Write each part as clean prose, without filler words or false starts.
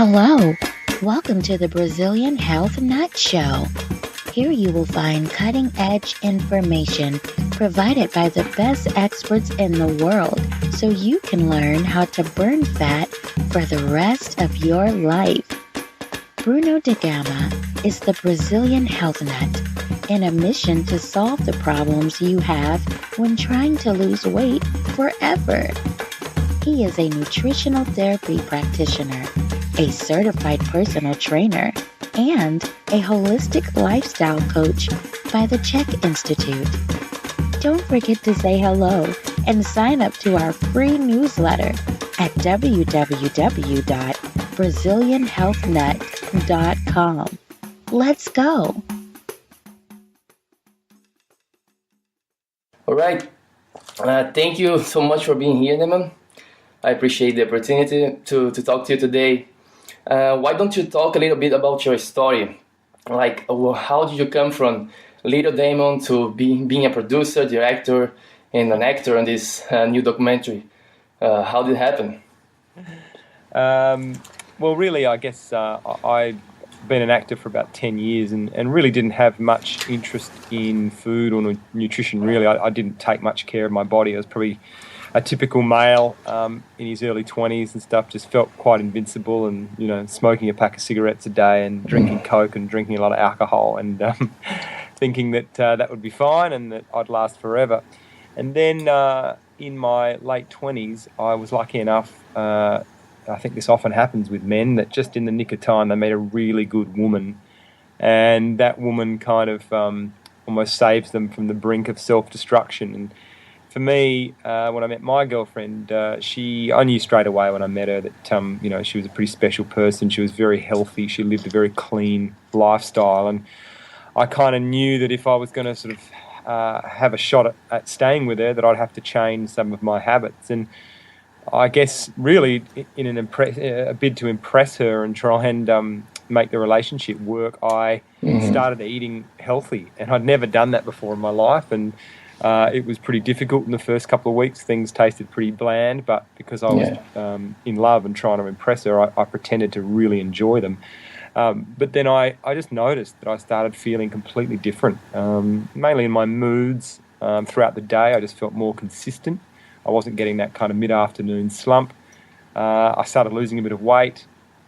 Hello, welcome to the Brazilian Health Nut Show. Here you will find cutting-edge information provided by the best experts in the world so you can learn how to burn fat for the rest of your life. Bruno de Gama is the Brazilian Health Nut in a mission to solve the problems you have when trying to lose weight forever. He is a nutritional therapy practitioner, a certified personal trainer, and a holistic lifestyle coach by the Czech Institute. Don't forget to say hello and sign up to our free newsletter at www.brazilianhealthnut.com. Let's go. All right. Thank you so much for being here, Damon. I appreciate the opportunity to talk to you today. Why don't you talk a little bit about your story? Like, how did you come from little Damon to being a producer, director, and an actor on this new documentary? How did it happen? Well, really, I guess I've been an actor for about 10 years and really didn't have much interest in food or nutrition, really. I didn't take much care of my body. I was probably a typical male in his early 20s and stuff, just felt quite invincible and, smoking a pack of cigarettes a day and drinking Coke and drinking a lot of alcohol and thinking that that would be fine and that I'd last forever. And then in my late 20s, I was lucky enough, I think this often happens with men, that just in the nick of time they meet a really good woman, and that woman kind of almost saves them from the brink of self-destruction. And for me, when I met my girlfriend, I knew straight away when I met her that she was a pretty special person. She was very healthy. She lived a very clean lifestyle, and I kind of knew that if I was going to sort of have a shot at staying with her, that I'd have to change some of my habits. And I guess really in a bid to impress her and try and make the relationship work, I started eating healthy, and I'd never done that before in my life. And it was pretty difficult in the first couple of weeks. Things tasted pretty bland, but because I was in love and trying to impress her, I pretended to really enjoy them. But then I just noticed that I started feeling completely different, mainly in my moods throughout the day. I just felt more consistent. I wasn't getting that kind of mid-afternoon slump. I started losing a bit of weight.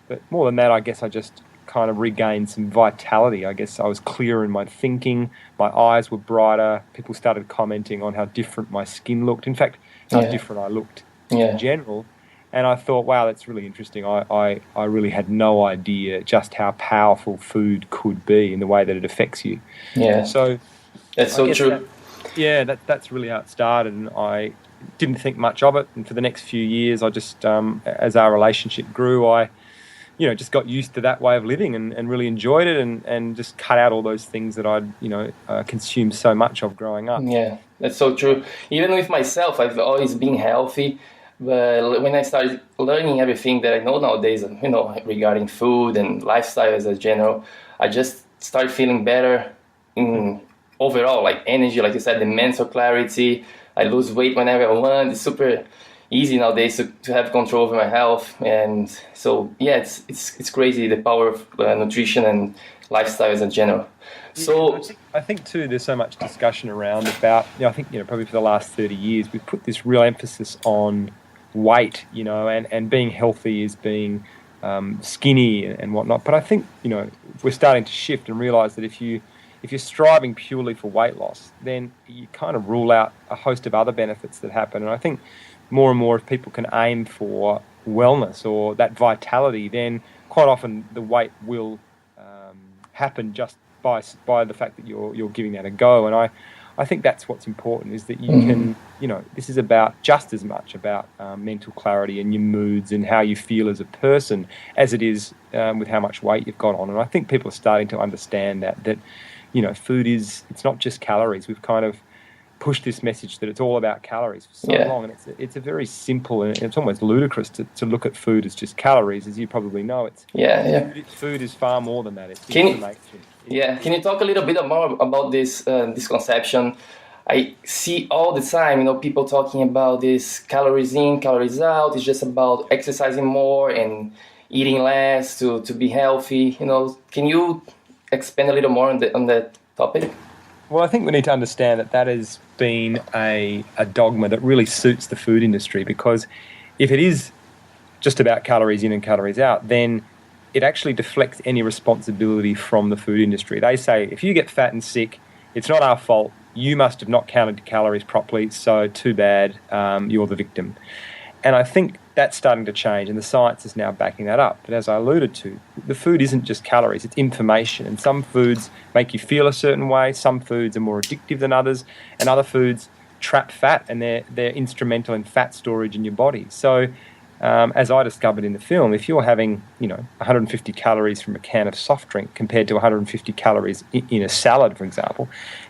But more than that, I guess I just kind of regained some vitality. I guess I was clearer in my thinking. My eyes were brighter. People started commenting on how different my skin looked. In fact, how different I looked in general. And I thought, wow, that's really interesting. I really had no idea just how powerful food could be in the way that it affects you. Yeah. So that's so true. That's really how it started. And I didn't think much of it. And for the next few years, I just, as our relationship grew, I just got used to that way of living and really enjoyed it and just cut out all those things that I'd, consumed so much of growing up. Yeah, that's so true. Even with myself, I've always been healthy. But when I started learning everything that I know nowadays, regarding food and lifestyle as a general, I just started feeling better in overall, like energy, like you said, the mental clarity. I lose weight whenever I want. It's super easy nowadays to have control over my health. And so, it's crazy, the power of nutrition and lifestyle as a general. So I think too, there's so much discussion around about, I think, probably for the last 30 years, we've put this real emphasis on weight, and being healthy is being skinny and whatnot. But I think, we're starting to shift and realize that if you're striving purely for weight loss, then you kind of rule out a host of other benefits that happen. And I think more and more, if people can aim for wellness or that vitality, then quite often the weight will happen just by the fact that you're giving that a go. And I think that's what's important, is that you can, this is just as much about mental clarity and your moods and how you feel as a person as it is with how much weight you've got on. And I think people are starting to understand that food it's not just calories. We've kind of pushed this message that it's all about calories for so long, and it's a very simple, and it's almost ludicrous to look at food as just calories, as you probably know. Food is far more than that. It's information. Can you talk a little bit more about this conception? I see all the time, people talking about this calories in, calories out. It's just about exercising more and eating less to be healthy. Can you expand a little more on that topic? Well, I think we need to understand that has been a dogma that really suits the food industry, because if it is just about calories in and calories out, then it actually deflects any responsibility from the food industry. They say, if you get fat and sick, it's not our fault. You must have not counted calories properly, so too bad, you're the victim. And I think that's starting to change, and the science is now backing that up. But as I alluded to, the food isn't just calories, it's information. And some foods make you feel a certain way, some foods are more addictive than others, and other foods trap fat, and they're instrumental in fat storage in your body. So as I discovered in the film, if you're having 150 calories from a can of soft drink compared to 150 calories in a salad, for example,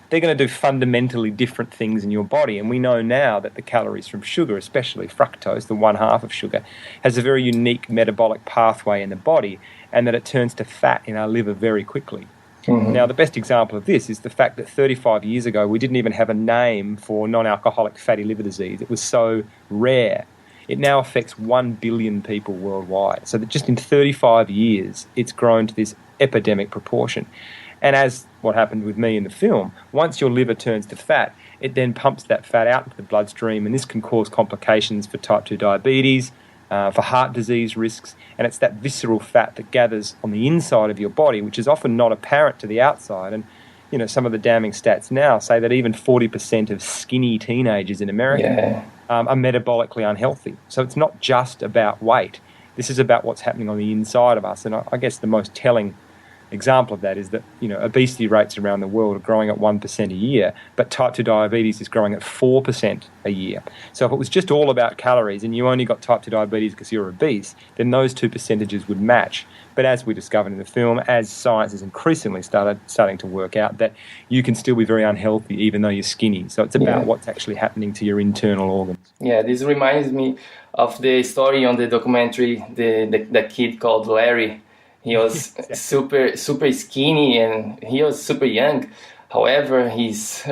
they're going to do fundamentally different things in your body. And we know now that the calories from sugar, especially fructose, the one half of sugar, has a very unique metabolic pathway in the body, and that it turns to fat in our liver very quickly. Mm-hmm. Now, the best example of this is the fact that 35 years ago, we didn't even have a name for non-alcoholic fatty liver disease. It was so rare. It now affects 1 billion people worldwide. So that just in 35 years, it's grown to this epidemic proportion. And as what happened with me in the film, once your liver turns to fat, it then pumps that fat out into the bloodstream, and this can cause complications for type 2 diabetes, for heart disease risks, and it's that visceral fat that gathers on the inside of your body, which is often not apparent to the outside. And some of the damning stats now say that even 40% of skinny teenagers in America are metabolically unhealthy. So it's not just about weight. This is about what's happening on the inside of us. And I guess the most telling example of that is that obesity rates around the world are growing at 1% a year, but type 2 diabetes is growing at 4% a year. So if it was just all about calories and you only got type 2 diabetes because you're obese, then those two percentages would match. But as we discovered in the film, as science is increasingly starting to work out, that you can still be very unhealthy even though you're skinny. So it's about what's actually happening to your internal organs. Yeah, this reminds me of the story on the documentary, the kid called Larry. He was super super skinny, and he was super young. However, his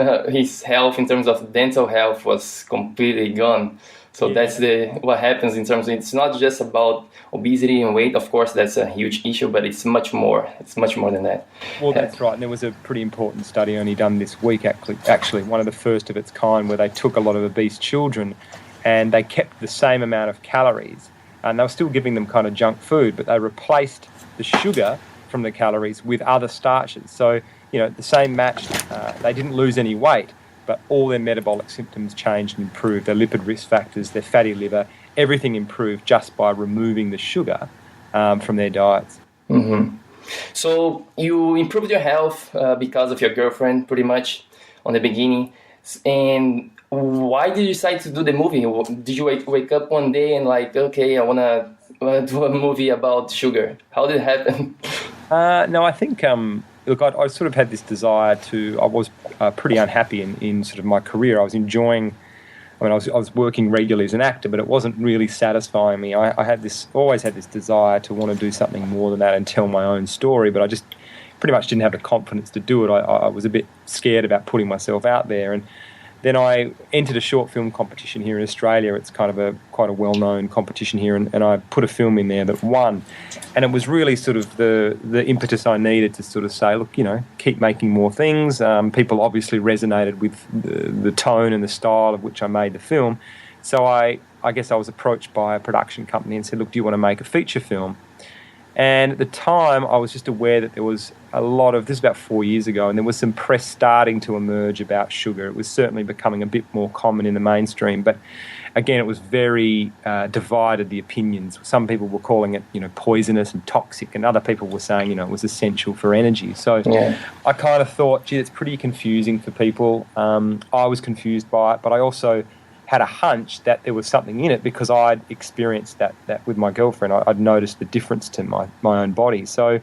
health in terms of dental health was completely gone. So that's what happens in terms of, it's not just about obesity and weight. Of course, that's a huge issue, but it's much more. It's much more than that. Well, that's right. And there was a pretty important study only done this week, actually, one of the first of its kind, where they took a lot of obese children and they kept the same amount of calories, and they were still giving them kind of junk food, but they replaced the sugar from the calories with other starches. So, the same matched. They didn't lose any weight, but all their metabolic symptoms changed and improved. Their lipid risk factors, their fatty liver, everything improved just by removing the sugar from their diets. Mm-hmm. So you improved your health because of your girlfriend, pretty much, on the beginning. And why did you decide to do the movie? Did you wake up one day and okay, I want to do a movie about sugar? How did it happen? No, I think, look, I sort of had this desire I was pretty unhappy in sort of my career. I was enjoying, I was working regularly as an actor, but it wasn't really satisfying me. I always had this desire to want to do something more than that and tell my own story, but I just pretty much didn't have the confidence to do it. I was a bit scared about putting myself out there, and then I entered a short film competition here in Australia. It's kind of quite a well-known competition here, and I put a film in there that won. And it was really sort of the impetus I needed to sort of say, look, keep making more things. People obviously resonated with the tone and the style of which I made the film. So I guess I was approached by a production company and said, look, do you want to make a feature film? And at the time, I was just aware that there was this is about 4 years ago, and there was some press starting to emerge about sugar. It was certainly becoming a bit more common in the mainstream, but again, it was very divided, the opinions. Some people were calling it, poisonous and toxic, and other people were saying, it was essential for energy. So I kind of thought, gee, it's pretty confusing for people. I was confused by it, but I also had a hunch that there was something in it because I'd experienced that with my girlfriend. I'd noticed the difference to my own body. So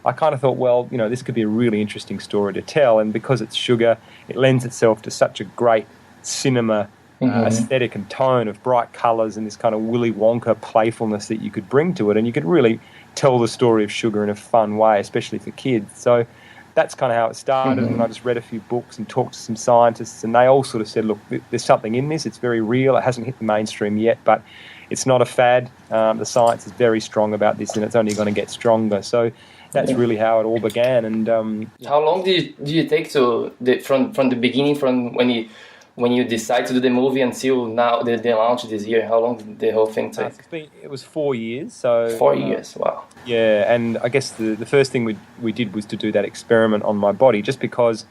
I kind of thought, well, this could be a really interesting story to tell. And because it's sugar, it lends itself to such a great cinema aesthetic and tone of bright colours and this kind of Willy Wonka playfulness that you could bring to it. And you could really tell the story of sugar in a fun way, especially for kids. So that's kind of how it started. And I just read a few books and talked to some scientists, and they all sort of said, look, there's something in this. It's very real. It hasn't hit the mainstream yet, but it's not a fad. The science is very strong about this, and it's only going to get stronger. So that's really how it all began. And how long do you take from the beginning, from when you decide to do the movie until now the launch this year? How long did the whole thing take? It was 4 years. So 4 years, wow. Yeah, and I guess the first thing we did was to do that experiment on my body, just because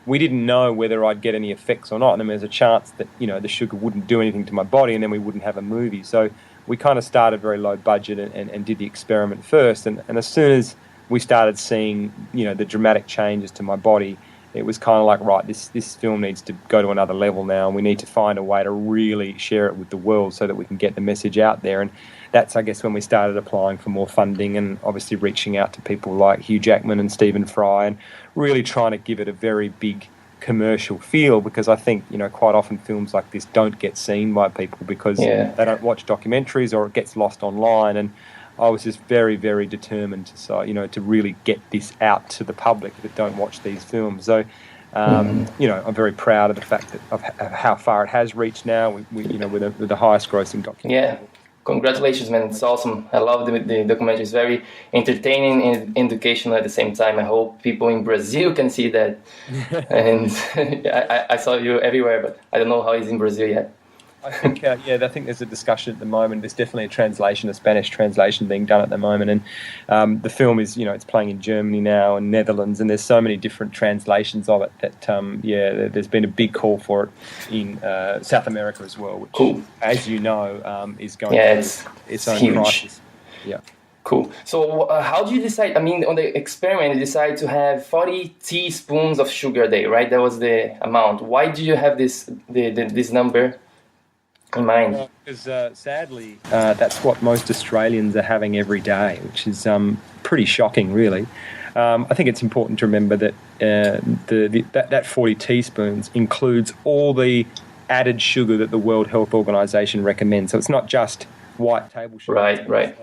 we didn't know whether I'd get any effects or not. And there's a chance that, the sugar wouldn't do anything to my body, and then we wouldn't have a movie. So we kind of started very low budget and did the experiment first. And as soon as we started seeing, the dramatic changes to my body, it was kind of like, right, this film needs to go to another level now, and we need to find a way to really share it with the world so that we can get the message out there. And that's, I guess, when we started applying for more funding and obviously reaching out to people like Hugh Jackman and Stephen Fry and really trying to give it a very big commercial feel, because I think, quite often films like this don't get seen by people because they don't watch documentaries, or it gets lost online. And I was just very, very determined to really get this out to the public that don't watch these films. So, I'm very proud of the fact that of how far it has reached now. With the highest grossing documentary. Yeah, congratulations, man! It's awesome. I love the documentary. It's very entertaining and educational at the same time. I hope people in Brazil can see that. And I saw you everywhere, but I don't know how it's in Brazil yet. I think, I think there's a discussion at the moment. There's definitely a Spanish translation being done at the moment. And the film is, it's playing in Germany now and Netherlands, and there's so many different translations of it that, there's been a big call for it in South America as well, which, as you know, is going through its own huge crisis. Yeah. Cool. So how do you decide? I mean, on the experiment, you decided to have 40 teaspoons of sugar a day, right? That was the amount. Why do you have this number in mind? Because sadly, that's what most Australians are having every day, which is pretty shocking, really. I think it's important to remember that that 40 teaspoons includes all the added sugar that the World Health Organization recommends. So it's not just white table sugar. Right.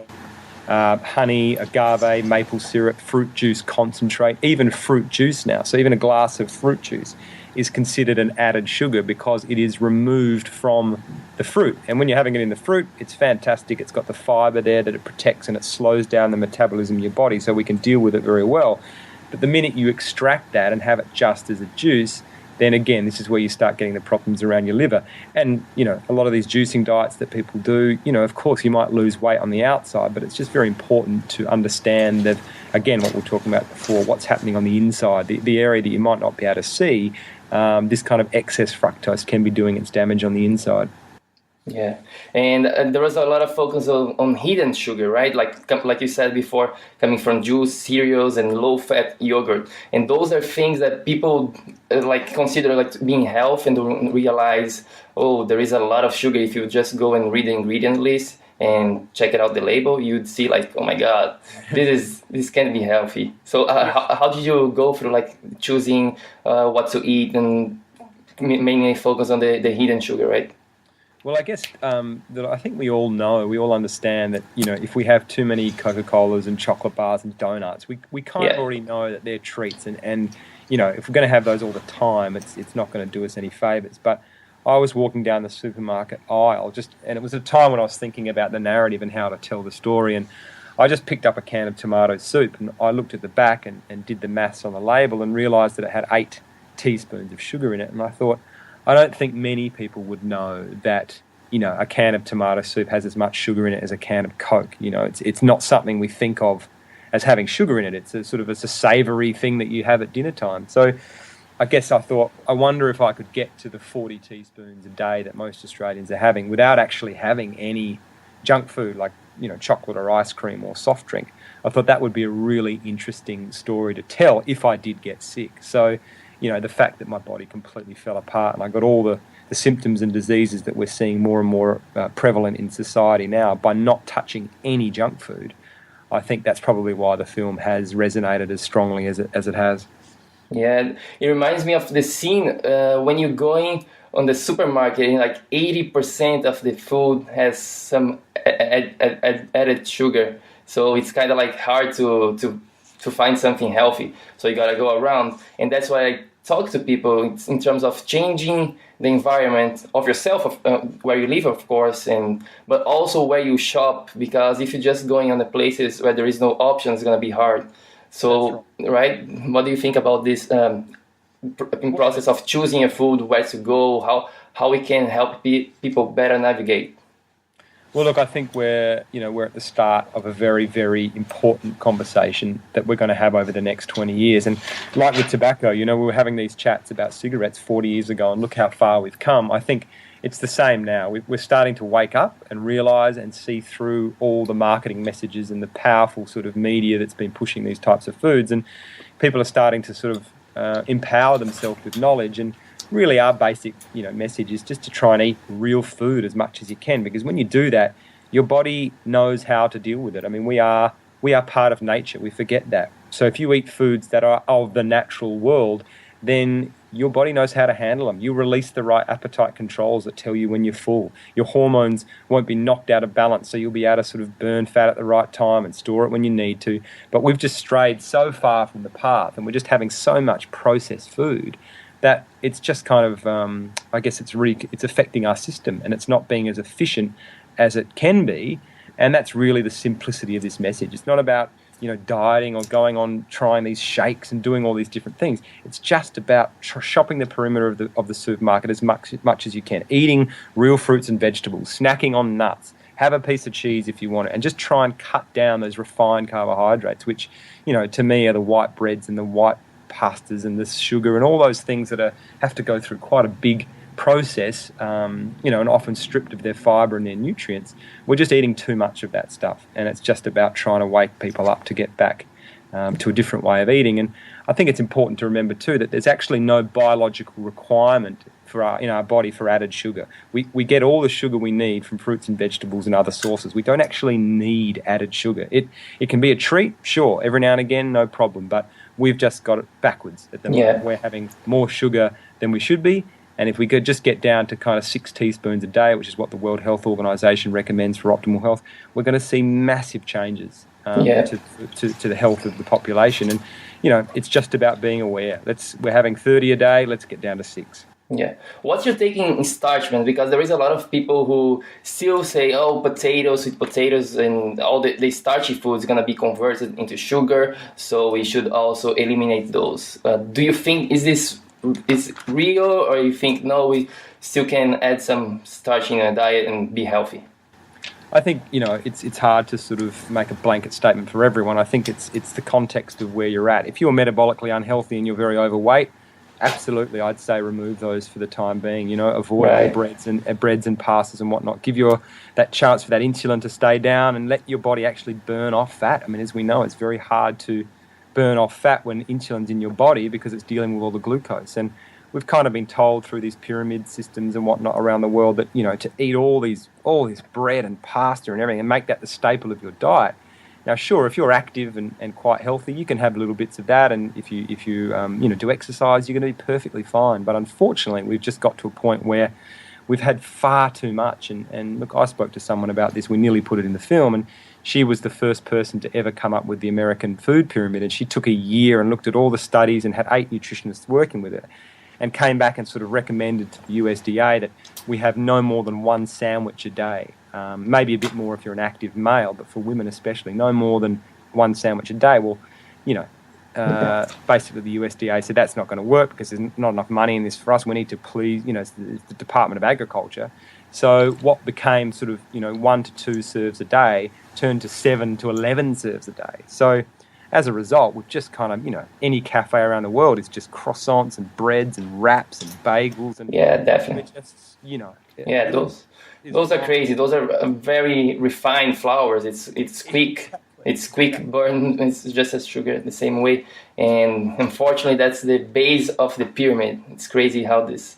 Honey, agave, maple syrup, fruit juice concentrate, even fruit juice now. So even a glass of fruit juice is considered an added sugar because it is removed from the fruit. And when you're having it in the fruit, it's fantastic. It's got the fibre there that it protects, and it slows down the metabolism of your body, so we can deal with it very well. But the minute you extract that and have it just as a juice, then again, this is where you start getting the problems around your liver. And, a lot of these juicing diets that people do, of course you might lose weight on the outside, but it's just very important to understand that, again, what we were talking about before, what's happening on the inside, the area that you might not be able to see. This kind of excess fructose can be doing its damage on the inside. Yeah, and there was a lot of focus on hidden sugar, right? Like you said before, coming from juice, cereals, and low-fat yogurt. And those are things that people consider being healthy, and don't realize, there is a lot of sugar. If you just go and read the ingredient list and check it out the label, you'd see oh my God, this can't be healthy. So how did you go through choosing what to eat and mainly focus on the hidden sugar, right? Well, I guess that I think we all understand that, if we have too many Coca-Colas and chocolate bars and donuts, we kind of already know that they're treats. And if we're going to have those all the time, it's not going to do us any favours. But I was walking down the supermarket aisle and it was a time when I was thinking about the narrative and how to tell the story. And I just picked up a can of tomato soup, and I looked at the back and did the maths on the label and realised that it had 8 teaspoons of sugar in it. And I thought, I don't think many people would know that, a can of tomato soup has as much sugar in it as a can of Coke. It's not something we think of as having sugar in it. It's a savoury thing that you have at dinner time. So I guess I thought, I wonder if I could get to the 40 teaspoons a day that most Australians are having without actually having any junk food like, chocolate or ice cream or soft drink. I thought that would be a really interesting story to tell if I did get sick. So, the fact that my body completely fell apart and I got all the symptoms and diseases that we're seeing more and more prevalent in society now by not touching any junk food, I think that's probably why the film has resonated as strongly as it has. Yeah, it reminds me of the scene when you're going on the supermarket, and 80% of the food has some added sugar. So it's kind of hard to find something healthy. So you gotta go around, and that's why talk to people in terms of changing the environment of yourself, where you live, of course, but also where you shop, because if you're just going on the places where there is no option, it's going to be hard. So, right, what do you think about this in process of choosing a food, where to go, how we can help people better navigate? Well, look, I think we're at the start of a very, very important conversation that we're going to have over the next 20 years. And like with tobacco, we were having these chats about cigarettes 40 years ago, and look how far we've come. I think it's the same now. We're starting to wake up and realise and see through all the marketing messages and the powerful sort of media that's been pushing these types of foods. And people are starting to sort of empower themselves with knowledge, and really our basic message is just to try and eat real food as much as you can, because when you do that, your body knows how to deal with it. I mean, we are part of nature. We forget that. So if you eat foods that are of the natural world, then your body knows how to handle them. You release the right appetite controls that tell you when you're full. Your hormones won't be knocked out of balance, so you'll be able to sort of burn fat at the right time and store it when you need to. But we've just strayed so far from the path, and we're just having so much processed food that it's just kind of, I guess it's affecting our system, and it's not being as efficient as it can be. And that's really the simplicity of this message. It's not about dieting or going on trying these shakes and doing all these different things. It's just about shopping the perimeter of the supermarket as much as you can, eating real fruits and vegetables, snacking on nuts, have a piece of cheese if you want it, and just try and cut down those refined carbohydrates, which to me are the white breads and the white pastas and the sugar and all those things that have to go through quite a big process, and often stripped of their fibre and their nutrients. We're just eating too much of that stuff, and it's just about trying to wake people up to get back to a different way of eating. And I think it's important to remember too that there's actually no biological requirement in our body for added sugar. We get all the sugar we need from fruits and vegetables and other sources. We don't actually need added sugar. It can be a treat, sure, every now and again, no problem, but we've just got it backwards at the moment. We're having more sugar than we should be, and if we could just get down to kind of 6 teaspoons a day, which is what the World Health Organization recommends for optimal health, we're going to see massive changes to the health of the population. And it's just about being aware. We're having 30 a day, let's get down to 6. Yeah. What's your take in starch, man? Because there is a lot of people who still say, potatoes, sweet potatoes, and all the starchy foods going to be converted into sugar, so we should also eliminate those. Do you think, is real, or you think, no, we still can add some starch in a diet and be healthy? I think, it's hard to sort of make a blanket statement for everyone. I think it's the context of where you're at. If you're metabolically unhealthy and you're very overweight, absolutely, I'd say remove those for the time being. Avoid all breads and pastas and whatnot. Give that chance for that insulin to stay down and let your body actually burn off fat. I mean, as we know, it's very hard to burn off fat when insulin's in your body because it's dealing with all the glucose. And we've kind of been told through these pyramid systems and whatnot around the world that to eat all this bread and pasta and everything and make that the staple of your diet. Now, sure, if you're active and quite healthy, you can have little bits of that, and if you do exercise, you're going to be perfectly fine. But unfortunately, we've just got to a point where we've had far too much. And look, I spoke to someone about this. We nearly put it in the film, and she was the first person to ever come up with the American food pyramid, and she took a year and looked at all the studies and had 8 nutritionists working with it, and came back and sort of recommended to the USDA that we have no more than 1 sandwich a day. Maybe a bit more if you're an active male, but for women especially, no more than 1 sandwich a day. Well, basically the USDA said that's not going to work because there's not enough money in this for us. We need to please, it's the Department of Agriculture. So what became sort of, 1 to 2 serves a day turned to 7 to 11 serves a day. So as a result, we've just kind of, any cafe around the world is just croissants and breads and wraps and bagels. And definitely. Just, those are crazy. Those are very refined flours. It's quick. It's quick burn. It's just as sugar the same way. And unfortunately, that's the base of the pyramid. It's crazy how this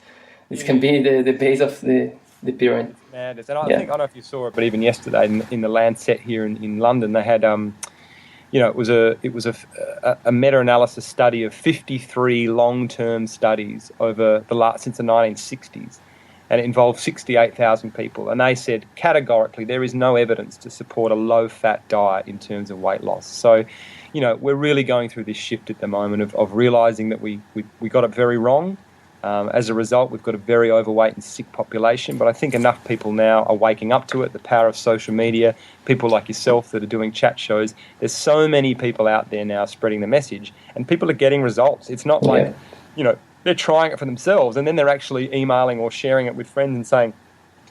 can be the base of the pyramid. It's madness. And I think, I don't know if you saw it, but even yesterday in the Lancet here in London, they had it was a meta-analysis study of 53 long-term studies over since the 1960s. and it involved 68,000 people. And they said categorically there is no evidence to support a low-fat diet in terms of weight loss. So, we're really going through this shift at the moment of realising that we got it very wrong. As a result, we've got a very overweight and sick population, but I think enough people now are waking up to it, the power of social media, people like yourself that are doing chat shows. There's so many people out there now spreading the message, and people are getting results. It's not like, they're trying it for themselves, and then they're actually emailing or sharing it with friends and saying,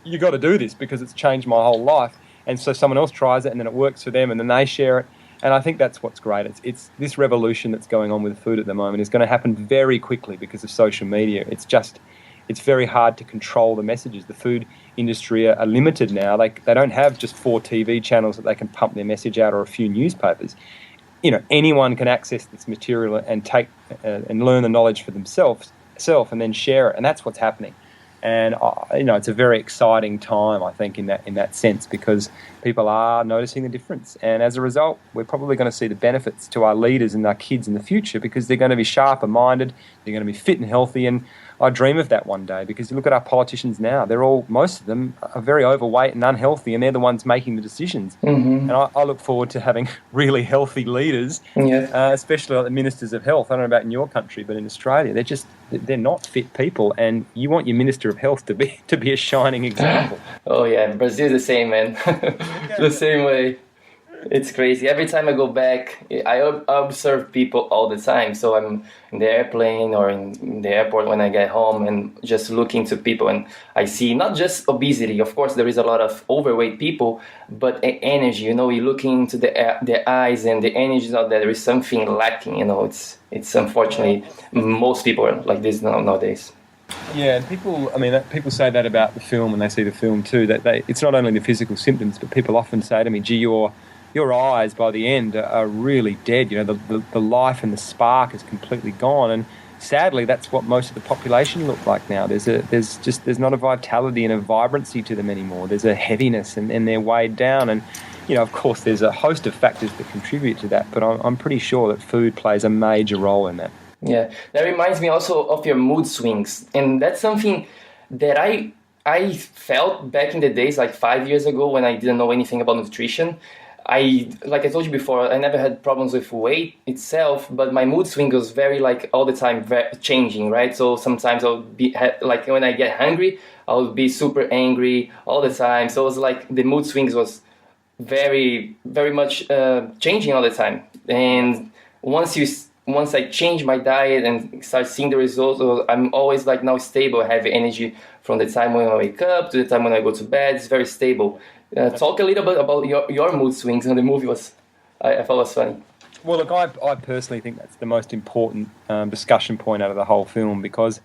you got to do this because it's changed my whole life. And so someone else tries it, and then it works for them, and then they share it. And I think that's what's great. It's this revolution that's going on with food at the moment is going to happen very quickly because of social media. It's very hard to control the messages. The food industry are limited now. They don't have just 4 TV channels that they can pump their message out or a few newspapers. Anyone can access this material and take and learn the knowledge for themselves and then share it. And that's what's happening. And it's a very exciting time, I think, in that sense, because people are noticing the difference. And as a result, we're probably going to see the benefits to our leaders and our kids in the future because they're going to be sharper minded, they're going to be fit and healthy. And I dream of that one day because you look at our politicians now, most of them are very overweight and unhealthy, and they're the ones making the decisions. Mm-hmm. And I look forward to having really healthy leaders, especially like the ministers of health. I don't know about in your country, but in Australia, they're not fit people, and you want your minister of health to be a shining example. Oh yeah, Brazil's the same, man. The same way. It's crazy. Every time I go back, I observe people all the time. So I'm in the airplane or in the airport when I get home and just looking to people, and I see not just obesity. Of course, there is a lot of overweight people, but energy. You're looking into their eyes, and the energy is not there. There is something lacking. It's unfortunately most people are like this nowadays. Yeah, and people say that about the film when they see the film too. That it's not only the physical symptoms, but people often say to me, "Gee, your eyes by the end are really dead. The life and the spark is completely gone." And sadly, that's what most of the population look like now. There's not a vitality and a vibrancy to them anymore. There's a heaviness, and they're weighed down. And of course, there's a host of factors that contribute to that. But I'm pretty sure that food plays a major role in that. Yeah, that reminds me also of your mood swings, and that's something that I felt back in the days, like 5 years ago, when I didn't know anything about nutrition. Like I told you before, I never had problems with weight itself, but my mood swing was very all the time changing, right? So sometimes I'll be like when I get hungry, I'll be super angry all the time. So it was like the mood swings was very, very much changing all the time. And once I change my diet and start seeing the results, I'm always now stable. I have energy from the time when I wake up to the time when I go to bed. It's very stable. Talk a little bit about your mood swings, and the movie I thought was funny. Well, look, I personally think that's the most important discussion point out of the whole film because,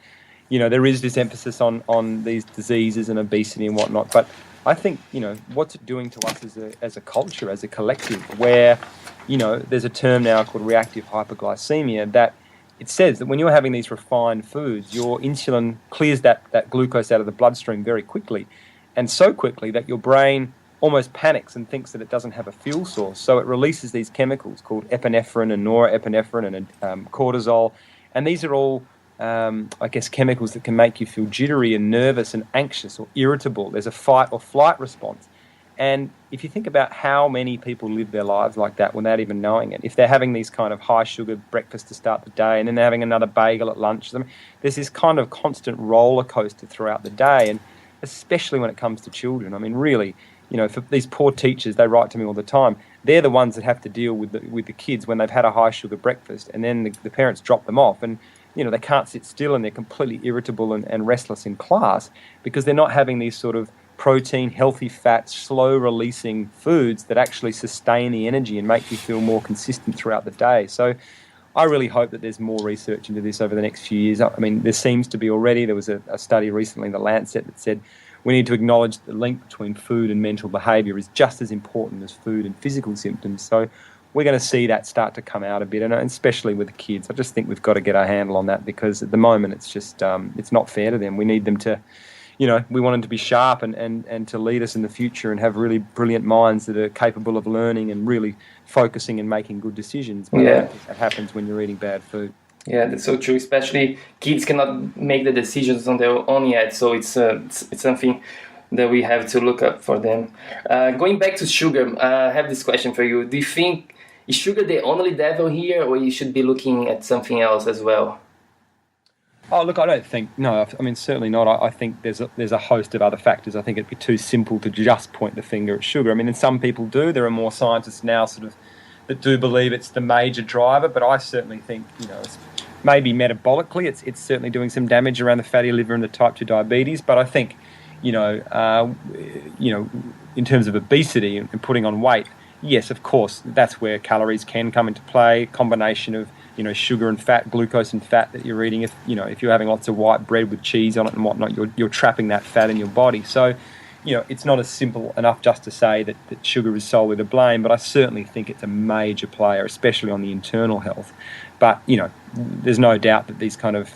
there is this emphasis on these diseases and obesity and whatnot. But I think, what's it doing to us as a culture, as a collective, where, there's a term now called reactive hypoglycemia that it says that when you're having these refined foods, your insulin clears that glucose out of the bloodstream very quickly, and so quickly that your brain almost panics and thinks that it doesn't have a fuel source. So it releases these chemicals called epinephrine and norepinephrine and cortisol. And these are all, chemicals that can make you feel jittery and nervous and anxious or irritable. There's a fight or flight response. And if you think about how many people live their lives like that without even knowing it, if they're having these kind of high-sugar breakfast to start the day and then they're having another bagel at lunch, there's this kind of constant roller coaster throughout the day, and especially when it comes to children. I mean, really, for these poor teachers, they write to me all the time. They're the ones that have to deal with the kids when they've had a high-sugar breakfast, and then the parents drop them off, and they can't sit still, and they're completely irritable and restless in class because they're not having these sort of protein, healthy fat, slow-releasing foods that actually sustain the energy and make you feel more consistent throughout the day. So I really hope that there's more research into this over the next few years. I mean, there seems to be already. There was a study recently in The Lancet that said we need to acknowledge the link between food and mental behaviour is just as important as food and physical symptoms. So we're going to see that start to come out a bit, and especially with the kids. I just think we've got to get our handle on that because at the moment it's just it's not fair to them. We need them to, we want them to be sharp and to lead us in the future and have really brilliant minds that are capable of learning and really focusing and making good decisions. But I don't think that happens when you're eating bad food. Yeah, that's so true. Especially kids cannot make the decisions on their own yet, so it's something that we have to look up for them. Going back to sugar, I have this question for you. Do you think is sugar the only devil here, or you should be looking at something else as well? Oh, look, I don't think, no, I mean, certainly not. I think there's a host of other factors. I think it'd be too simple to just point the finger at sugar. I mean, and some people do. There are more scientists now sort of that do believe it's the major driver, but I certainly think, it's maybe metabolically, it's certainly doing some damage around the fatty liver and the type 2 diabetes, but I think, in terms of obesity and putting on weight, yes, of course, that's where calories can come into play, combination of, sugar and fat, glucose and fat that you're eating. If you're having lots of white bread with cheese on it and whatnot, you're trapping that fat in your body. So, it's not as simple enough just to say that sugar is solely to blame, but I certainly think it's a major player, especially on the internal health. But, there's no doubt that these kind of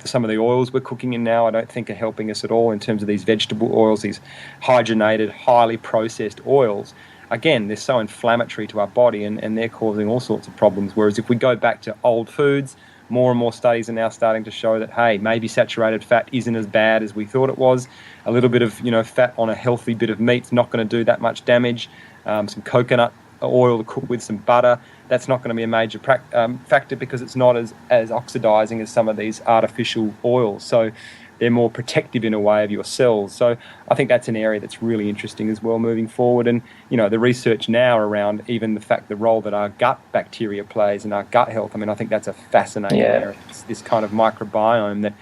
some of the oils we're cooking in now, I don't think are helping us at all in terms of these vegetable oils, these hydrogenated, highly processed oils. Again, they're so inflammatory to our body and they're causing all sorts of problems. Whereas if we go back to old foods, more and more studies are now starting to show that, hey, maybe saturated fat isn't as bad as we thought it was. A little bit of, fat on a healthy bit of meat's not going to do that much damage. Some coconut oil to cook with some butter, that's not going to be a major factor because it's not as oxidizing as some of these artificial oils. So they're more protective in a way of your cells. So I think that's an area that's really interesting as well moving forward. And, the research now around even the role that our gut bacteria plays in our gut health, I mean, I think that's a fascinating area. It's this kind of microbiome that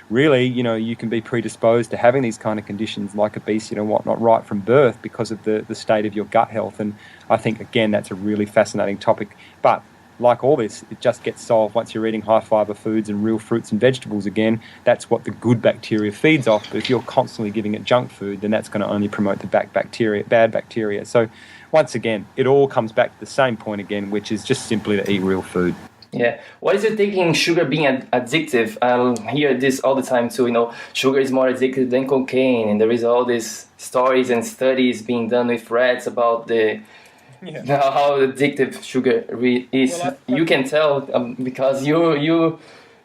really, you can be predisposed to having these kind of conditions like obesity and whatnot right from birth because of the state of your gut health. And I think, again, that's a really fascinating topic. But like all this, it just gets solved once you're eating high-fiber foods and real fruits and vegetables again. That's what the good bacteria feeds off. But if you're constantly giving it junk food, then that's going to only promote the bad bacteria. So once again, it all comes back to the same point again, which is just simply to eat real food. Yeah. What is your thinking sugar being addictive? I hear this all the time too, sugar is more addictive than cocaine. And there is all these stories and studies being done with rats about how addictive sugar is. Well, you can tell because you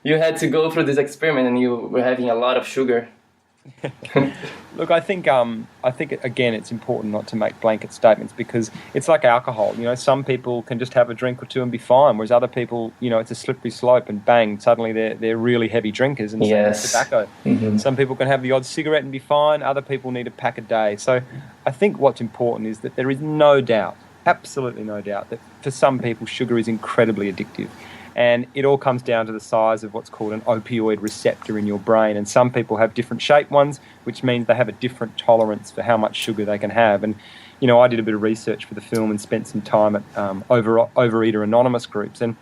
had to go through this experiment and you were having a lot of sugar. Look, I think again, it's important not to make blanket statements because it's like alcohol. Some people can just have a drink or two and be fine, whereas other people, it's a slippery slope, and bang, suddenly they're really heavy drinkers. And tobacco. Mm-hmm. Some people can have the odd cigarette and be fine. Other people need a pack a day. So I think what's important is that there is no doubt, absolutely no doubt, that for some people sugar is incredibly addictive. And it all comes down to the size of what's called an opioid receptor in your brain. And some people have different shaped ones, which means they have a different tolerance for how much sugar they can have. And, I did a bit of research for the film and spent some time at Overeater Anonymous groups. And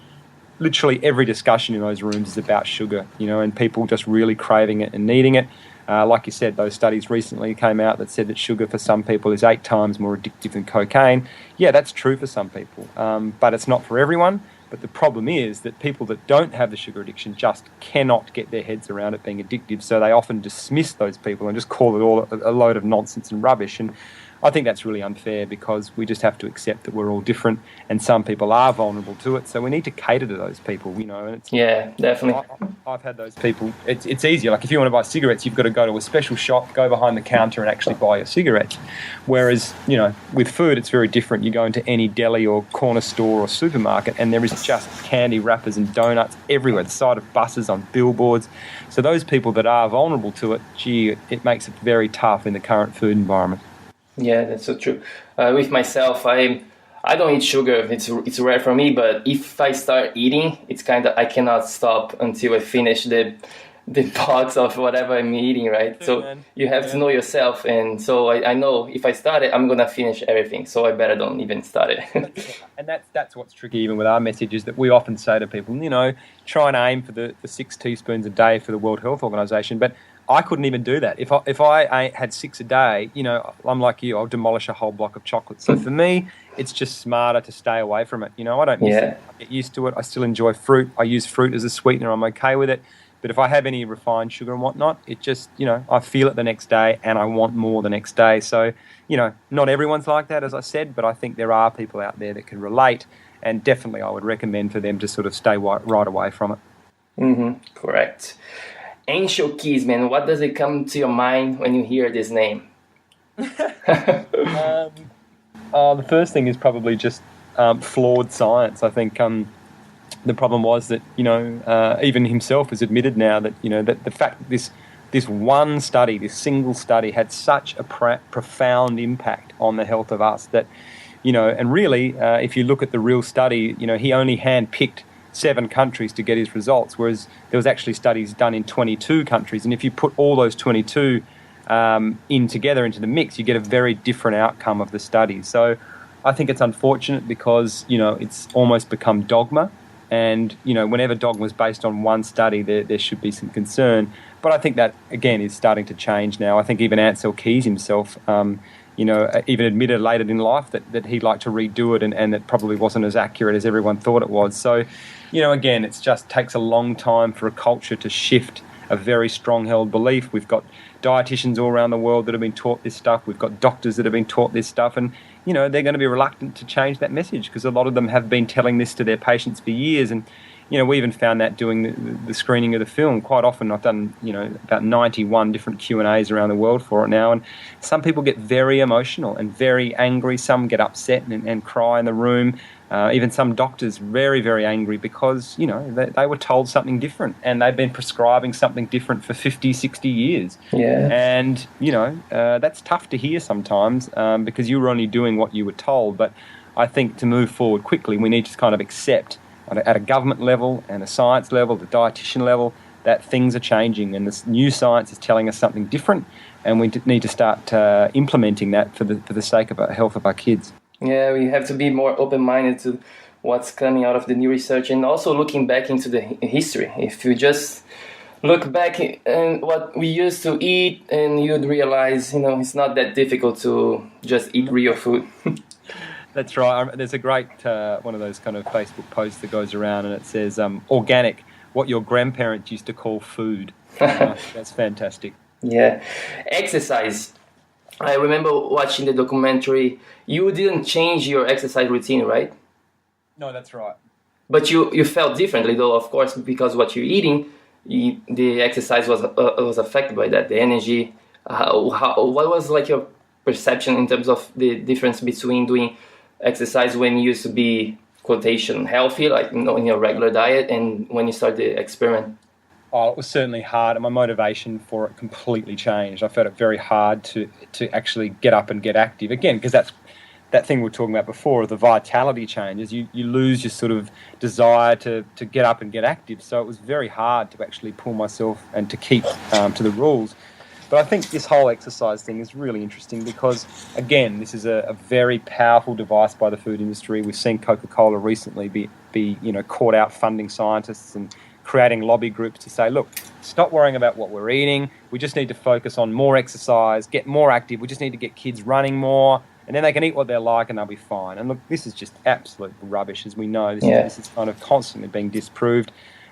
literally every discussion in those rooms is about sugar, and people just really craving it and needing it. Like you said, those studies recently came out that said that sugar for some people is 8 times more addictive than cocaine. Yeah, that's true for some people, but it's not for everyone. But the problem is that people that don't have the sugar addiction just cannot get their heads around it being addictive, so they often dismiss those people and just call it all a load of nonsense and rubbish. And I think that's really unfair because we just have to accept that we're all different and some people are vulnerable to it, so we need to cater to those people, And it's, definitely. I've had those people. It's easier. Like if you want to buy cigarettes, you've got to go to a special shop, go behind the counter and actually buy your cigarettes. Whereas, with food, it's very different. You go into any deli or corner store or supermarket and there is just candy wrappers and donuts everywhere, the side of buses, on billboards. So those people that are vulnerable to it, it makes it very tough in the current food environment. Yeah, that's so true. With myself, I don't eat sugar. It's rare for me, but if I start eating, it's I cannot stop until I finish the box of whatever I'm eating, right? So you have to know yourself, and so I know if I start it, I'm gonna finish everything. So I better don't even start it. And that's what's tricky even with our message is that we often say to people, try and aim for the 6 teaspoons a day for the World Health Organization, but I couldn't even do that. If I had 6 a day, I'm like you, I'll demolish a whole block of chocolate. So for me, it's just smarter to stay away from it. I don't miss it. I get used to it. I still enjoy fruit. I use fruit as a sweetener. I'm okay with it. But if I have any refined sugar and whatnot, it just, I feel it the next day and I want more the next day. So, not everyone's like that, as I said, but I think there are people out there that can relate, and definitely I would recommend for them to sort of stay right away from it. Mm-hmm. Correct. Angel Keys, man, what does it come to your mind when you hear this name? The first thing is probably just flawed science. I think the problem was that, even himself has admitted now that, that the fact that this one study, this single study, had such a profound impact on the health of us that, and really, if you look at the real study, he only handpicked 7 countries to get his results, whereas there was actually studies done in 22 countries. And if you put all those 22 together into the mix, you get a very different outcome of the study. So I think it's unfortunate because, it's almost become dogma. And, whenever dogma is based on one study, there should be some concern. But I think that, again, is starting to change now. I think even Ansel Keys himself, even admitted later in life that he'd like to redo it and it probably wasn't as accurate as everyone thought it was. So, again, it just takes a long time for a culture to shift a very strong-held belief. We've got dietitians all around the world that have been taught this stuff. We've got doctors that have been taught this stuff. And, they're going to be reluctant to change that message because a lot of them have been telling this to their patients for years. And, we even found that doing the screening of the film. Quite often I've done, about 91 different Q&As around the world for it now. And some people get very emotional and very angry. Some get upset and cry in the room. Even some doctors very, very angry because, they were told something different and they've been prescribing something different for 50, 60 years. Yeah. And, that's tough to hear sometimes because you were only doing what you were told. But I think to move forward quickly, we need to kind of accept at a government level and a science level, the dietitian level, that things are changing and this new science is telling us something different, and we need to start implementing that for the sake of our health of our kids. Yeah, we have to be more open-minded to what's coming out of the new research and also looking back into the history. If you just look back at what we used to eat, and you'd realize, it's not that difficult to just eat real food. That's right. There's a great one of those kind of Facebook posts that goes around and it says, organic, what your grandparents used to call food. That's fantastic. Yeah. Exercise. I remember watching the documentary. You didn't change your exercise routine, right? No, that's right. But you felt differently, though, of course, because what you're eating, the exercise was affected by that, the energy. What was like your perception in terms of the difference between doing exercise when you used to be, quotation, healthy, like in your regular diet, and when you started the experiment? Oh, it was certainly hard, and my motivation for it completely changed. I found it very hard to actually get up and get active again, because that's that thing we were talking about before, the vitality changes. You lose your sort of desire to get up and get active. So it was very hard to actually pull myself and to keep to the rules. But I think this whole exercise thing is really interesting because, again, this is a very powerful device by the food industry. We've seen Coca-Cola recently be caught out funding scientists and creating lobby groups to say, look, stop worrying about what we're eating. We just need to focus on more exercise, get more active. We just need to get kids running more, and then they can eat what they like and they'll be fine. And look, this is just absolute rubbish, as we know. This is kind of constantly being disproved.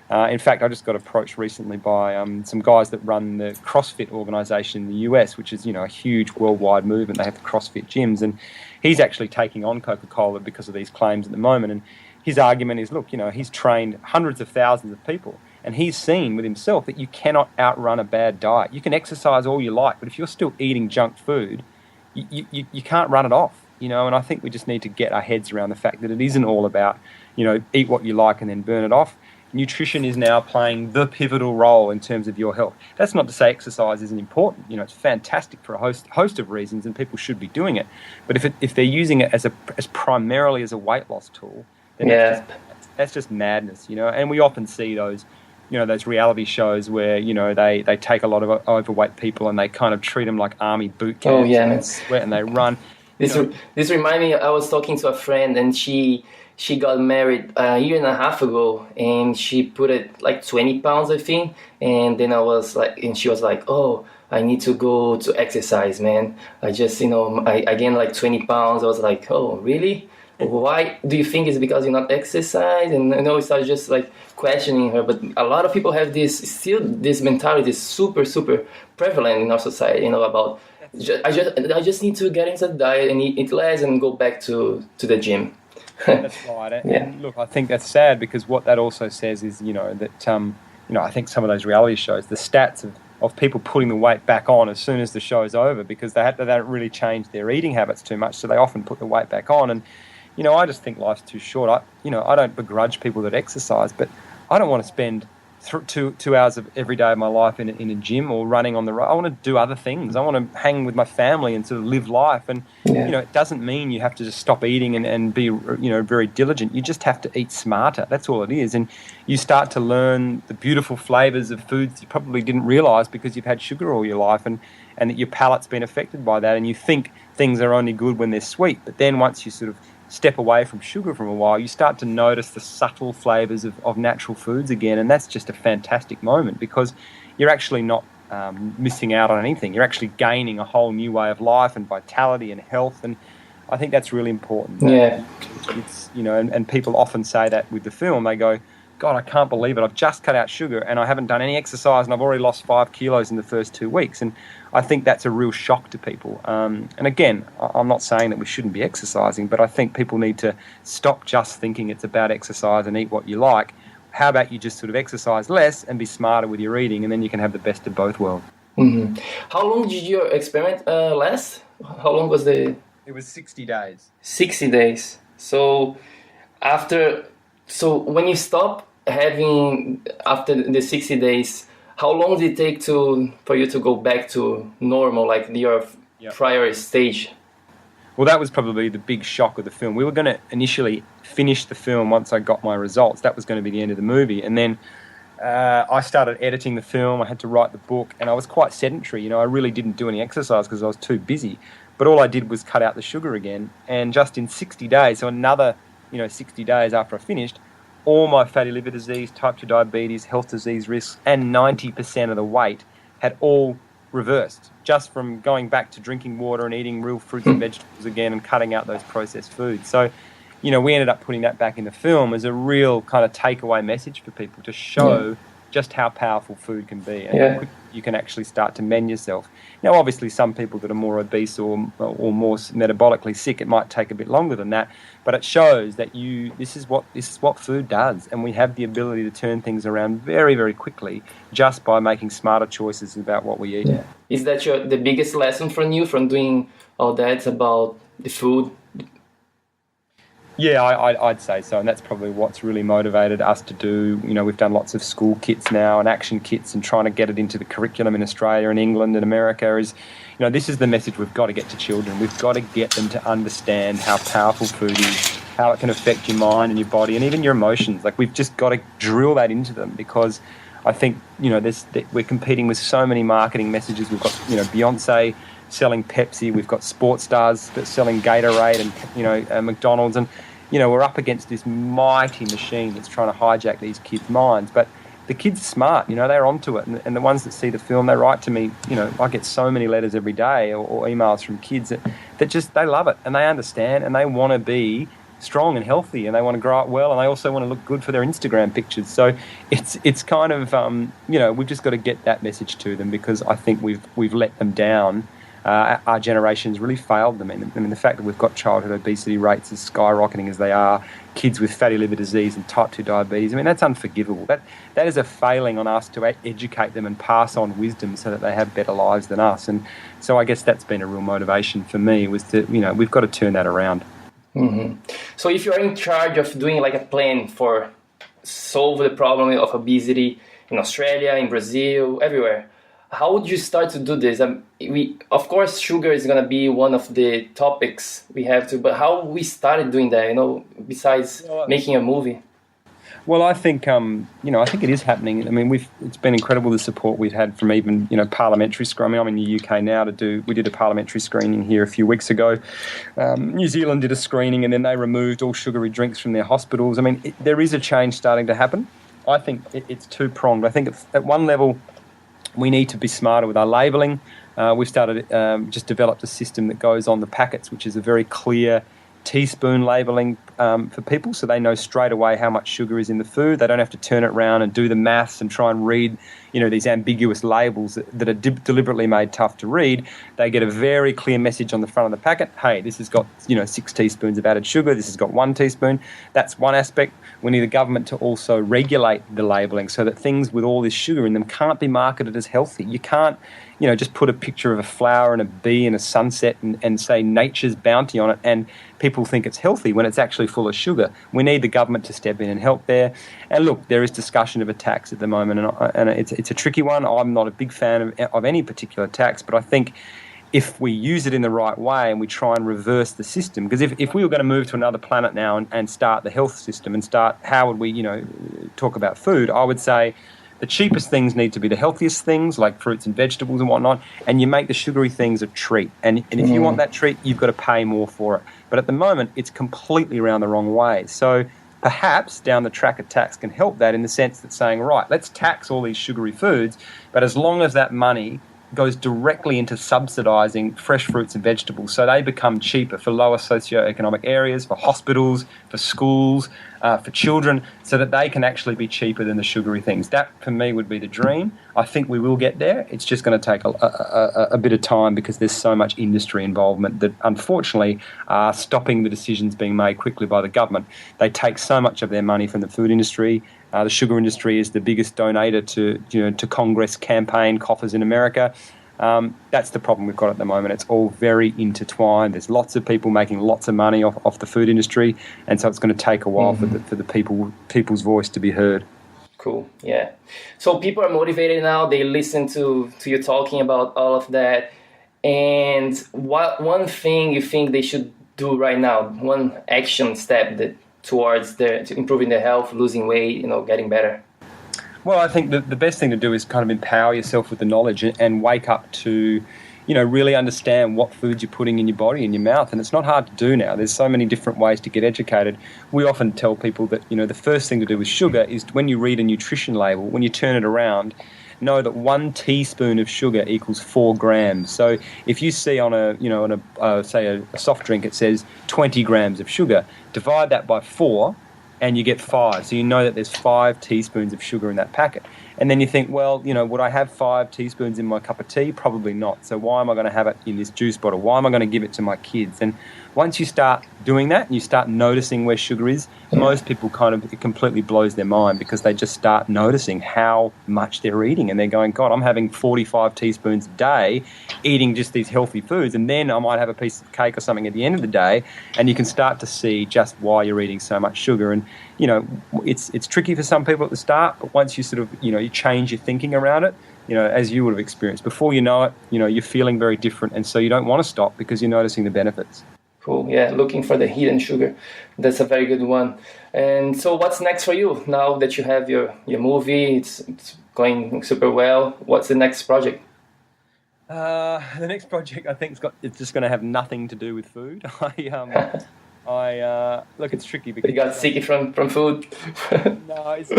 In fact, I just got approached recently by some guys that run the CrossFit organisation in the US, which is, a huge worldwide movement. They have the CrossFit gyms, and he's actually taking on Coca-Cola because of these claims at the moment. And his argument is, look, he's trained hundreds of thousands of people, and he's seen with himself that you cannot outrun a bad diet. You can exercise all you like, but if you're still eating junk food, you can't run it off, And I think we just need to get our heads around the fact that it isn't all about, eat what you like and then burn it off. Nutrition is now playing the pivotal role in terms of your health. That's not to say exercise isn't important. It's fantastic for a host of reasons, and people should be doing it. But if they're using it as primarily as a weight loss tool, then that's just madness. And we often see those reality shows where they take a lot of overweight people and they kind of treat them like army boot camps. Oh yeah, and they sweat and they run. This reminded me. I was talking to a friend, and she got married a year and a half ago, and she put it like 20 pounds, I think. And then she was like, oh, I need to go to exercise, man. I just, I gained like 20 pounds. I was like, oh, really? why do you think it's because you're not exercise? And I know it's not just like questioning her, but a lot of people have this mentality is super, super prevalent in our society, about I just need to get into the diet and eat less and go back to the gym. That's right. And look, I think that's sad, because what that also says is, that, I think some of those reality shows, the stats of people putting the weight back on as soon as the show's over, because they don't really change their eating habits too much, so they often put the weight back on. And, I just think life's too short. I don't begrudge people that exercise, but I don't want to spend 2 hours of every day of my life in a gym or running on the road. I want to do other things. I want to hang with my family and sort of live life. And, it doesn't mean you have to just stop eating and be, very diligent. You just have to eat smarter. That's all it is. And you start to learn the beautiful flavors of foods you probably didn't realize because you've had sugar all your life, and that your palate's been affected by that. And you think things are only good when they're sweet. But then once you sort of step away from sugar for a while, you start to notice the subtle flavors of natural foods again, and that's just a fantastic moment, because you're actually not missing out on anything. You're actually gaining a whole new way of life and vitality and health, and I think that's really important. It's and people often say that with the film. They go, God, I can't believe it. I've just cut out sugar and I haven't done any exercise and I've already lost 5 kilos in the first 2 weeks. And I think that's a real shock to people. And again, I'm not saying that we shouldn't be exercising, but I think people need to stop just thinking it's about exercise and eat what you like. How about you just sort of exercise less and be smarter with your eating, and then you can have the best of both worlds. Mm-hmm. How long did your experiment last? How long was the... It was 60 days. 60 days. So when you stop having, after the 60 days, how long did it take for you to go back to normal, like your prior stage? Well, that was probably the big shock of the film. We were going to initially finish the film once I got my results. That was going to be the end of the movie. And then I started editing the film. I had to write the book, and I was quite sedentary. I really didn't do any exercise because I was too busy. But all I did was cut out the sugar again. And just in 60 days, so another 60 days after I finished, all my fatty liver disease, type 2 diabetes, health disease risks, and 90% of the weight had all reversed, just from going back to drinking water and eating real fruits and vegetables again and cutting out those processed foods. So, we ended up putting that back in the film as a real kind of takeaway message for people to show just how powerful food can be, and how quickly you can actually start to mend yourself. Now, obviously, some people that are more obese or more metabolically sick, it might take a bit longer than that, but it shows that this is what food does, and we have the ability to turn things around very, very quickly just by making smarter choices about what we eat. Yeah. Is that the biggest lesson from doing all that about the food? Yeah, I'd say so, and that's probably what's really motivated us to do. We've done lots of school kits now and action kits, and trying to get it into the curriculum in Australia and England and America is, this is the message we've got to get to children. We've got to get them to understand how powerful food is, how it can affect your mind and your body and even your emotions. Like, we've just got to drill that into them, because I think, we're competing with so many marketing messages. We've got, Beyonce selling Pepsi, we've got sports stars that's selling Gatorade and, McDonald's, and, we're up against this mighty machine that's trying to hijack these kids' minds. But the kids are smart, they're onto it. And the ones that see the film, they write to me, I get so many letters every day or emails from kids that just, they love it and they understand and they want to be strong and healthy, and they want to grow up well, and they also want to look good for their Instagram pictures. So it's kind of, we've just got to get that message to them, because I think we've let them down. Our generation's really failed them. I mean, the fact that we've got childhood obesity rates as skyrocketing as they are, kids with fatty liver disease and type 2 diabetes, that's unforgivable. That is a failing on us to educate them and pass on wisdom so that they have better lives than us. And so I guess that's been a real motivation for me, was to, we've got to turn that around. Mm-hmm. So if you're in charge of doing like a plan for solve the problem of obesity in Australia, in Brazil, everywhere, how would you start to do this? Of course, sugar is going to be one of the topics we have to, but how we started doing that, besides making a movie? Well, I think, I think it is happening. I mean, it's been incredible, the support we've had from even, parliamentary screening. I'm in the UK now we did a parliamentary screening here a few weeks ago. New Zealand did a screening, and then they removed all sugary drinks from their hospitals. I mean, there is a change starting to happen. I think it's two-pronged. I think at one level, we need to be smarter with our labelling. We've just developed a system that goes on the packets, which is a very clear teaspoon labelling for people, so they know straight away how much sugar is in the food. They don't have to turn it around and do the maths and try and read, these ambiguous labels that are deliberately made tough to read. They get a very clear message on the front of the packet. Hey, this has got 6 teaspoons of added sugar. This has got 1 teaspoon. That's one aspect. We need the government to also regulate the labelling so that things with all this sugar in them can't be marketed as healthy. You can't just put a picture of a flower and a bee and a sunset and say nature's bounty on it and people think it's healthy when it's actually full of sugar. We need the government to step in and help there. And look, there is discussion of a tax at the moment, and it's a tricky one. I'm not a big fan of any particular tax, but I think if we use it in the right way and we try and reverse the system, because if we were going to move to another planet now and start the health system and start how would we talk about food, I would say the cheapest things need to be the healthiest things, like fruits and vegetables and whatnot, and you make the sugary things a treat. And if you want that treat, you've got to pay more for it. But at the moment, it's completely around the wrong way. So perhaps down the track a tax can help that in the sense that saying, right, let's tax all these sugary foods, but as long as that money goes directly into subsidising fresh fruits and vegetables, so they become cheaper for lower socioeconomic areas, for hospitals, for schools, for children, so that they can actually be cheaper than the sugary things. That, for me, would be the dream. I think we will get there. It's just going to take a bit of time because there's so much industry involvement that, unfortunately, are stopping the decisions being made quickly by the government. They take so much of their money from the food industry. The sugar industry is the biggest donator to Congress campaign coffers in America. That's the problem we've got at the moment. It's all very intertwined. There's lots of people making lots of money off the food industry, and so it's going to take a while for the people's voice to be heard. Cool. Yeah. So people are motivated now. They listen to you talking about all of that. And what one thing you think they should do right now? One action step towards improving their health, losing weight, getting better? Well, I think the best thing to do is kind of empower yourself with the knowledge and wake up to, really understand what foods you're putting in your body, in your mouth. And it's not hard to do now. There's so many different ways to get educated. We often tell people that, the first thing to do with sugar is when you read a nutrition label, when you turn it around, know that 1 teaspoon of sugar equals 4 grams. So if you see on a soft drink, it says 20 grams of sugar, divide that by 4 and you get 5. So you know that there's 5 teaspoons of sugar in that packet. And then you think, well, would I have 5 teaspoons in my cup of tea? Probably not. So why am I going to have it in this juice bottle? Why am I going to give it to my kids? And once you start doing that and you start noticing where sugar is, most people it completely blows their mind because they just start noticing how much they're eating. And they're going, God, I'm having 45 teaspoons a day eating just these healthy foods. And then I might have a piece of cake or something at the end of the day. And you can start to see just why you're eating so much sugar. And, it's tricky for some people at the start, but once you sort of, you change your thinking around it, as you would have experienced, before you know it, you're feeling very different. And so you don't want to stop because you're noticing the benefits. Cool. Yeah, looking for the hidden sugar. That's a very good one. And so what's next for you now that you have your movie? It's going super well. What's the next project? The next project I think it's just going to have nothing to do with food. Look, it's tricky because you got sick from food. No, it's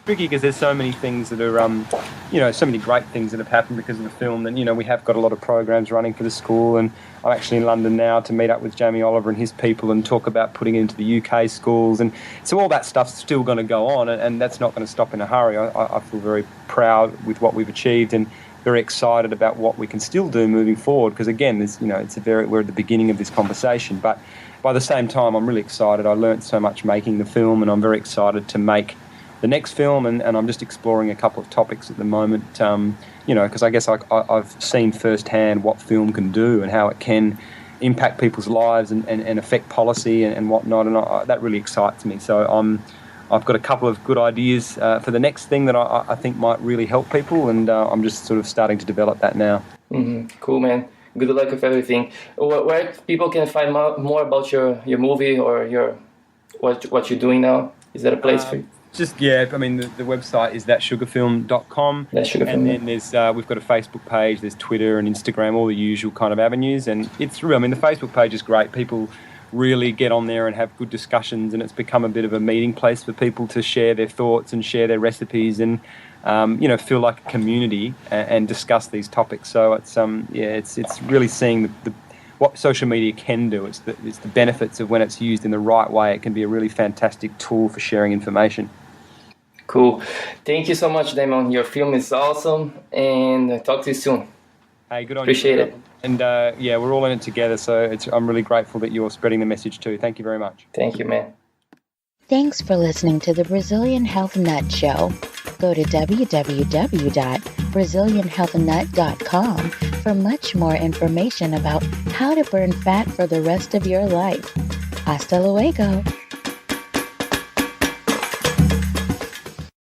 tricky because there's so many things that are, so many great things that have happened because of the film. And we have got a lot of programs running for the school, and I'm actually in London now to meet up with Jamie Oliver and his people and talk about putting it into the UK schools. And so all that stuff's still going to go on, and that's not going to stop in a hurry. I feel very proud with what we've achieved and very excited about what we can still do moving forward. Because again, we're at the beginning of this conversation, but by the same time, I'm really excited. I learnt so much making the film, and I'm very excited to make the next film. And I'm just exploring a couple of topics at the moment, because I guess I've seen firsthand what film can do and how it can impact people's lives and affect policy and whatnot. And that really excites me. So I've got a couple of good ideas for the next thing that I think might really help people, and I'm just sort of starting to develop that now. Mm-hmm. Cool, man. Good luck with everything. Where people can find more about your movie or what you're doing now? Is that a place for you? The website is thatsugarfilm.com. And then we've got a Facebook page, there's Twitter and Instagram, all the usual kind of avenues. And it's real. The Facebook page is great. People really get on there and have good discussions, and it's become a bit of a meeting place for people to share their thoughts and share their recipes and feel like a community and discuss these topics. So it's really seeing what social media can do. It's the benefits of when it's used in the right way. It can be a really fantastic tool for sharing information. Cool. Thank you so much, Damon. Your film is awesome, and talk to you soon. Hey, good on Appreciate you. it. And yeah, we're all in it together, so I'm really grateful that you're spreading the message too. Thank you very much. Thank you, man. Thanks for listening to the Brazilian Health Nut Show. Go to www.brazilianhealthnut.com for much more information about how to burn fat for the rest of your life. Hasta luego.